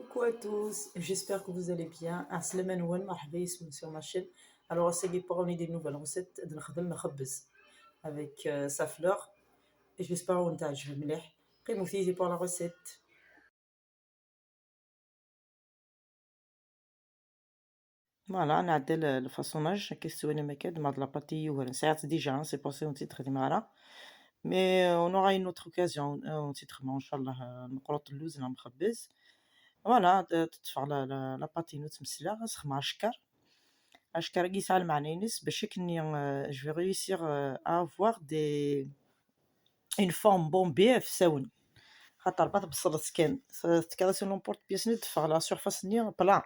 Coucou à tous, j'espère que vous allez bien. Assalamu alaikum, marhaba yassoun sur ma chaîne. Alors, c'est pour une des nouvelles recettes de نخدم مخبز avec sa fleur et j'espère que تعجب مليح. قيموا pour la recette. فوالا نعدل الفاصوناج كيستوي ما كاد مع لاباطي وهرا ساعات ديجا سي باسي اون تيتر دي مارا مي اون اورا une autre occasion اون تيتر ان شاء الله مقروط اللوز لا مخبز. فوالا تطفى لاباطي نوت مسلا سخمع الشكر اشكال قيس مع نينس باش كني je vais réussir à avoir des une forme bombée في ساون خاطر بات بصلت كان تكاد سي نومبورت بيس نيت تفغ لا سيرفاس ني بلا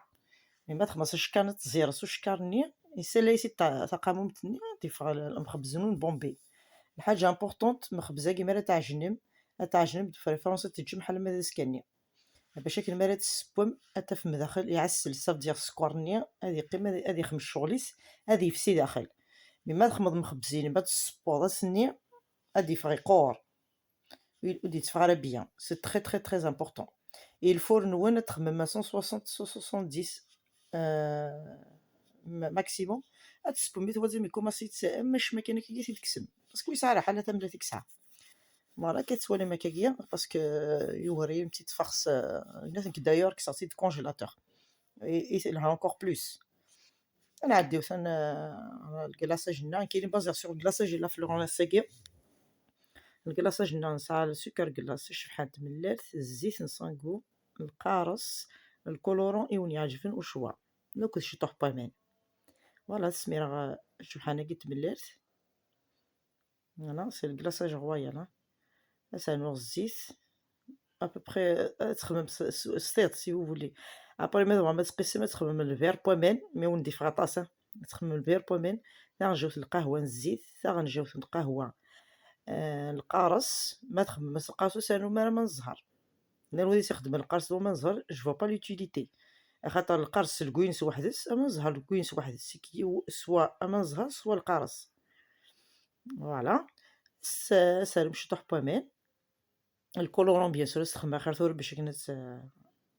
مي ما تخمس شكان تزير سو شكار ني يسالي سي تقامم تني تفغ المخبزون بومبي الحاجه امبورطونت مخبزه كيما تعجنم بالفرنسا تجي بحال ما دسكاني باش كي المرات السبوم اتا في مداخل يعسل صاف ديال السكورنيا هذه قيمه هذه خمس شغليس هذه في داخل مما تخمض مخبزين بعد السبور سني هذه فريقور ودي تفغر بيان سي تري تري تري امبورطون اي الفورن وين تخمم 160 170 ماكسيموم هاد السبوم توازي كوماسي تسائم مش ما كاين كي تكسم باسكو يسارع حالة تملا ديك الساعه فوالا كتسوالي مكاكيا باسكو يوري بتيت فارس الناس d'ailleurs qui sorti de congélateur et c'est là encore plus نعديو ثان الكلاصاج لنا كاينين بازير سور الكلاصاج لا فلورون لاصاكي الكلاصاج لنا نسعى السكر كلاص شحال تملات الزيت نصانكو القارص الكولورون ايون يعجبن وشوا دوك شي طوح بامان فوالا السميره شحال كي تملات فوالا سي الكلاصاج رويال اسانو الزيت ابوبخي تخمم ستيط سي vous voulez ابري ما تقيسي تخمم الفير بومان مي وندي في غطاسه تخمم الفير بومان غنجيو القهوه الزيت غنجيو القهوه القارص ما تخمم القارص سانو ما نزهر انا وليت تخدم القارص وما نزهر جو فوا با لوتيليتي خاطر القارص الكوينس وحدس اما نزهر الكوينس وحدس سوا اما نزهر سوا القارص فوالا سالم شي طوح بومان الكولورون بيان سور استخدم اخر ثور باش كنت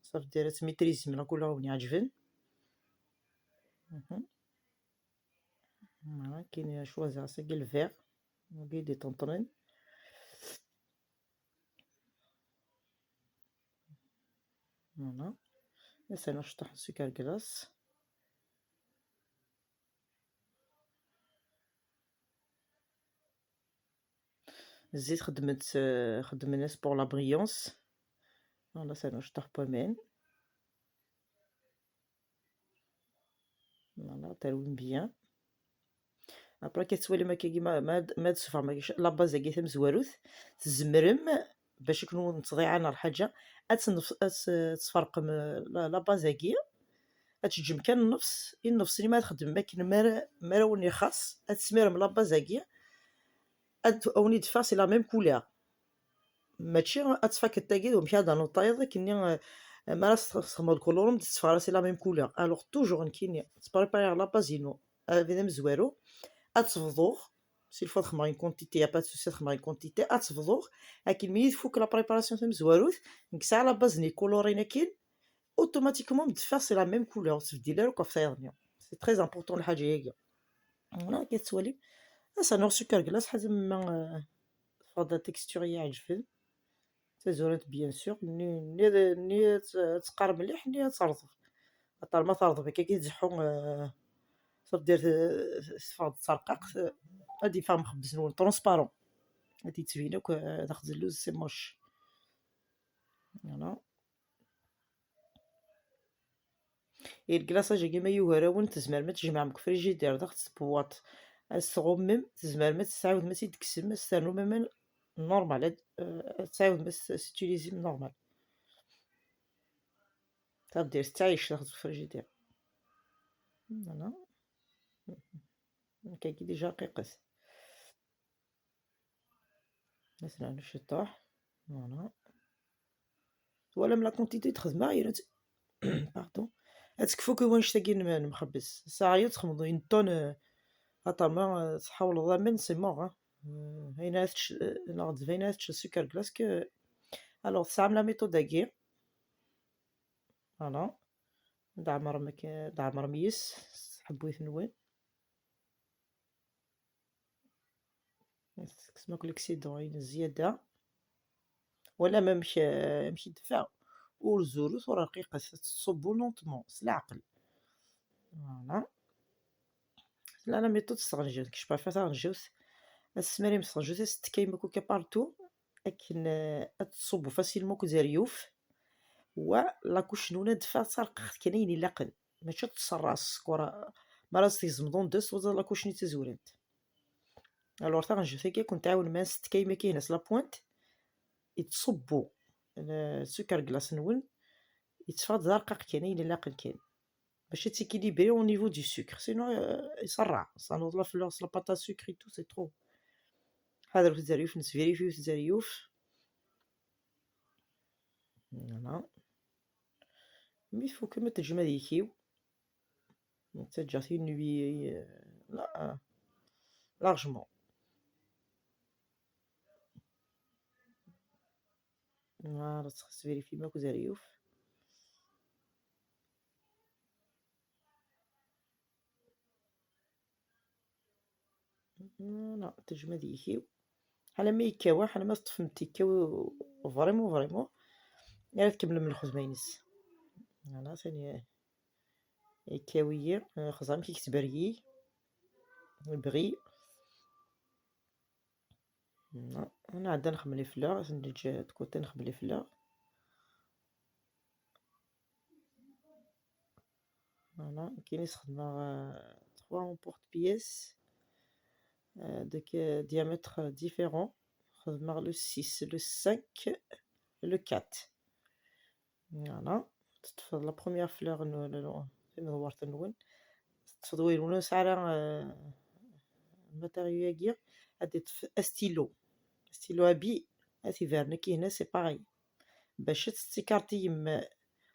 صافي دايره تميتريزي من الكولورون يعجبن فوالا كاين شوازا ساكي الفيغ وكاين دي طونطرين فوالا مثلا نشطح السكر كلاص الزيت خدمنا بور لا بريونس فوالا سنشطح بومان فوالا تروين بيان ابرا كتسوالي ما كيما ما تسفر ما لا باز كي ثم زواروث تزمرم باش يكونوا تضيع على الحاجه تفرق لا باز كي تجم كان النفس اللي ما تخدم ما كاين ما وني خاص تسمرم لا باز كي اوني دفا سي لا ميم كولور ماشي اتفاك التاكيد ومشى دانو طايض كني ما راس تخمر الكولورم تفرق سي لا ميم كولور الوغ توجور كيني تبريباري لا بازينو فيدم زوارو اتفضوغ سي الفوا تخمر اون كونتيتي يا با دو سوسي تخمر اون كونتيتي اتفضوغ لكن ملي تفوك لا بريباراسيون تم زواروث نكسا على بازني كولورينا كاين اوتوماتيكمون دفا سي لا ميم كولور تبدي لا روك فايرنيو سي تري امبورطون الحاجه هي فوالا كتسوالي سانور سكر كلاص حسب ما فضا تكستور يعجبن تزورت بيان سور ني تقارب مليح ني ترضف خاطر ما ترضف كي تزحو صافي دير صفاد ترقق هادي فهم مخبزون ترونسبارون هادي تبينك تاخذ اللوز سي موش فوالا الكلاصاج كيما يوهراون تزمر ما تجمع مك فريجيدير ضغط بواط الصغمم تزمر ما تسعاود ما تكسم استانو ماما نورمال تسعاود ما تيليزي نورمال تدير تعيش تاخذ في الفريجيدير فوالا كاكي ديجا قيقس مثلا الشطاح فوالا ولا من لا كونتيتي تخدم غير باردون تكفو كي واش تاكين مخبز ساعه تخمض اون طون خاطر ما تحاول ضامن سي مور هيناتش ناخد فيناتش سكر كلاس كو الوغ تعمل لا ميثود كي فوالا دعمر ميس حبويت نوان كسما كوليكسيدون زيادة ولا ما مشي دفع والزروس ورقيقة تصبو لونطمون العقل فوالا لا لا ميثود تستغنجوس كش بريفير تغنجوس السماري مستغنجوس ستكايما كوكا بارتو لكن تصبو فاسيلمون كوزاريوف ولا كوشنونة دفع تسرقخت كاينين يلاقن ماشي تصراس السكورة مرات تيزمضون دس وزا لا كوشني تزورنت الوغ تغنجوس هكا كنت تعاون ما ستكايما كايناس لا بوينت يتصبو السكر كلاص نون يتصفى زرقاق كاينين يلاقن كاين باش تيكيليبري au niveau du sucre sinon يصرع صانوض لا فلوس لا باتا سكري تو سي ترو هذا في الزريوف نسفيريفيو في الزريوف فوالا مي فو كما تجمع ديكيو تجاتي نوي لا لارجمون فوالا تسفيريفي ماكو زريوف فوالا تجمع ديكيو على ما يكاوا على ما تفهمتي كاو فريمون يا تكمل من الخزمينس فوالا ثاني يكاوية خزام كيكتبريي البغي انا عاد نخمم لي فلاغ ندير كوتي نخمم لي فلاغ فوالا كاين يستخدم 3 بورت بياس de diamètre différent خدمة le 6 le 5 le 4 فوالا تطفى لا بروميير فلور فين دورت نون تفضوي لون ساعه الماتيريو ياكيا غادي تطفي ستيلو ابي هاتي فيرنيكي هنا سي باغي باش تستيكارتي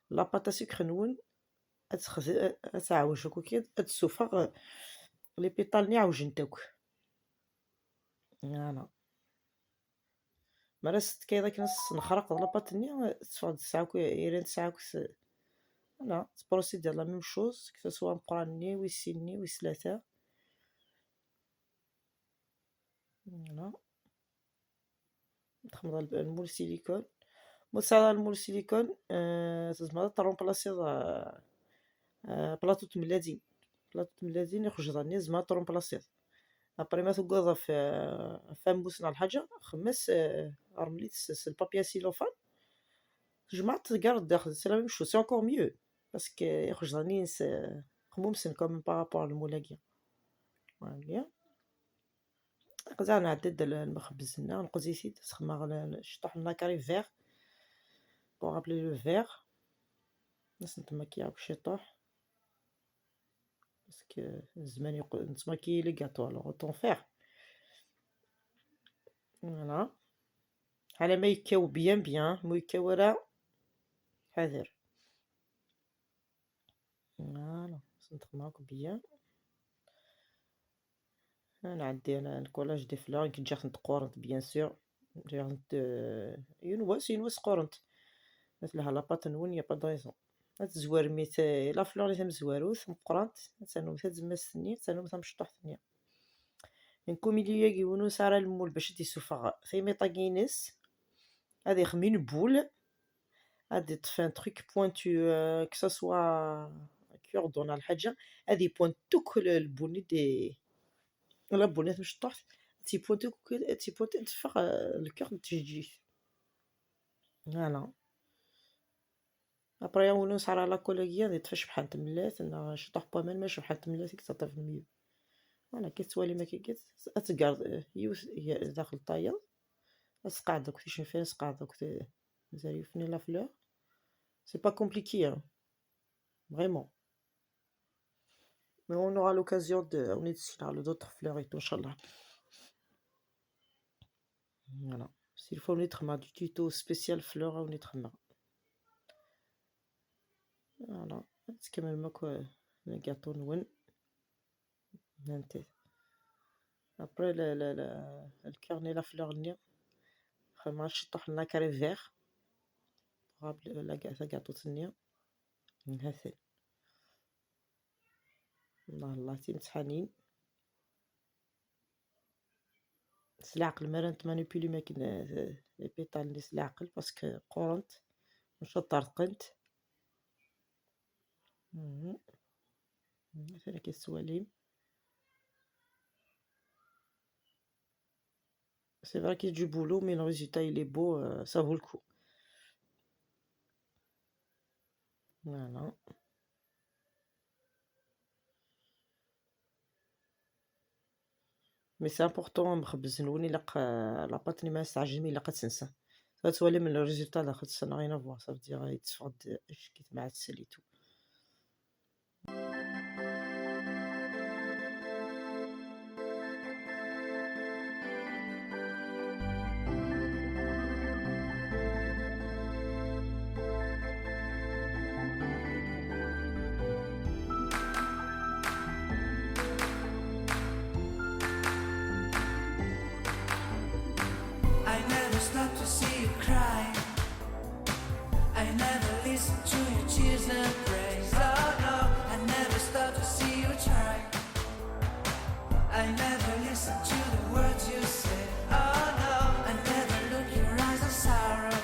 لا باتا سكر نون تعاوج كي تسوفا لي بيطال ني عوجنتوك فوالا مرات كاين داك نص نخرق لاباط ني تفاد تسعاك يرين تسعاك فوالا تبروسيدي لا ميم شوز كو سوا مقراني ويسيني ويسلاتا فوالا تخمض المول سيليكون مساعدة المول سيليكون تزمر ترومبلاسي بلاطو تملادين يخرج ظني زعما ترومبلاسي ابري ما تقوض في فموسنا الحاجة خمس رمليت البابيا سيلوفان جمعت قارد داخل سي لا ميم شوز سي انكور ميو باسكو يخرج ظني خمومسن كوم بارابور المولاكيا فوالا قزا نعدد المخبز لنا نقزيسي تسخما شطح لنا كاري فيغ بوغ ابلي لو فيغ ناس نتماكيا بشطح باسكو الزمان نتماكي لي غاتو الوغ اوتون فيغ فوالا على ما يكاو بيان مو يكاو راه حذر فوالا نتخماك بيان نعدي انا الكولاج دي فلور كي تجي نتقورنت بيان سور جي ينوس قورنت مثلها لاباط نون يا با دايزون تزوار ميت لا فلور اللي مزواروث مقرانت تسانو تزما الثنية تسانو مشطوح ثنية نكون مليا كيونو سارا المول باش تيسوفا ثيمي طاكينس هادي خمين بول هادي طفي ان تروك بوينتو كسا سوا كيوردون على الحاجة هادي بوينتوك البوني دي لا بونيت مشطوح تيبوينتوك تفخ الكور تجي فوالا ابري ونو صار على كولاكيا دي تفاش بحال تملات انا شطح بومال ماشي بحال تملات كتعطي في الميو فوالا كتوالي ما كيكيت اتقار يوس داخل طايا اسقع دوك تيشن فيها اسقع دوك زاري فني لا فلور سي با كومبليكي فريمون mais on aura l'occasion de on est sur d'autres fleurs et tout inchallah voilà s'il faut نتخمع du tuto spécial fleur او نتخمع فوالا تكمل ماكو الكاطو نون هانتي ابري الكارني لا فلور ني خما شطح لنا كاري فيغ بغاب لا كاطو تنيا هاثي الله تيمتحانين سلعقل مرة تمانيبيلي ماكن لي بيطال لي سلعقل باسكو قورنت مش طرقنت مثلا كيسواليم سي فري كي دو بولو مي لو ريزولتا il est beau ça vaut le coup فوالا مي سي امبورطون مخبز نون الا لاباط لي ما استعجلني الا تنسى غتولي من الريزولتا لاخر سا غين افوار صافي دير يتفقد اش كيت مع السليتو I never stop to see you cry. I never listen to your tears and praise. Oh no, I never stop to see you try. I never listen to the words you say. Oh no, I never look your eyes of sorrow.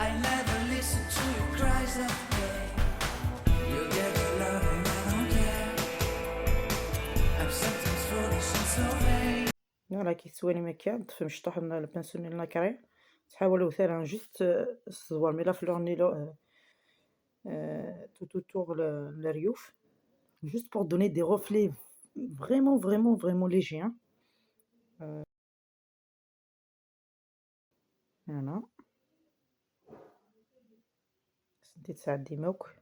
I never listen to your cries of pain. You get the love and I don't care. I'm sometimes foolish and so vain. فوالا كيسوالي مكان طفي مشطوح من البانسوني لاكري تحاول وثيرا جوست الزوار مي لا فلور نيلو tout autour le riouf juste pour donner des reflets vraiment légers hein. Voilà سنتي تساعد ديماوك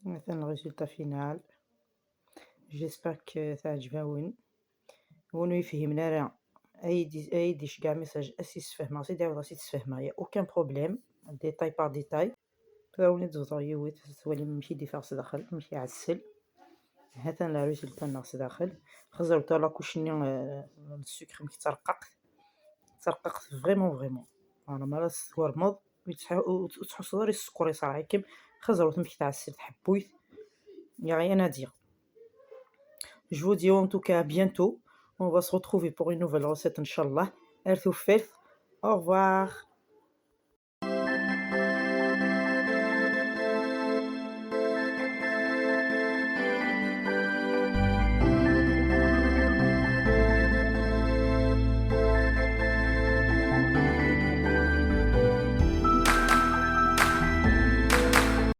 مثلا الريزولتا فينال جيسبر كو تعجبون ونو يفهمنا راه ايديش كاع ميساج اسي تفهمها سيدي عاود راسي تفهمها يا اوكان بروبليم ديتاي بار ديتاي تراوني تزوطو يويت سوالي ماشي ديفارس داخل ماشي عسل هذا لا ريزولتا ناقص داخل خزرت لا كوشني السكر ملي ترققت فريمون انا مالا السكر مض وتحس داري السكر يصرع كيم خزرت ملي تعسل حبويت يا rien à dire. Je vous dis en tout cas à bientôt. On va se retrouver pour une nouvelle recette, Inch'Allah. Au revoir.